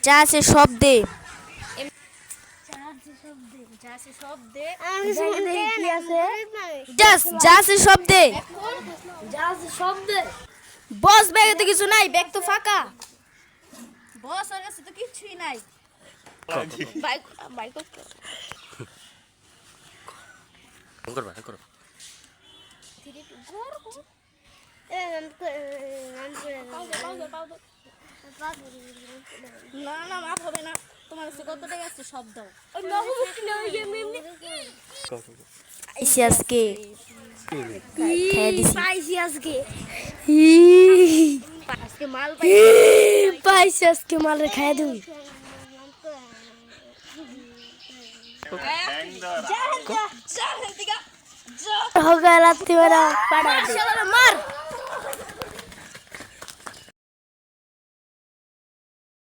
যা আছে সব দে। বস ব্যাগে তো কিছু নাই, ব্যাগ তো ফাঁকা। বস আর কাছে তো কিছুই নাই। না না মাপ হবে না, তোমার কাছে কত টাকা আছে সব দাও। আজকে মাল পাইছি, আজকে মালের খাই দিবি। हो गया रात मेरा मार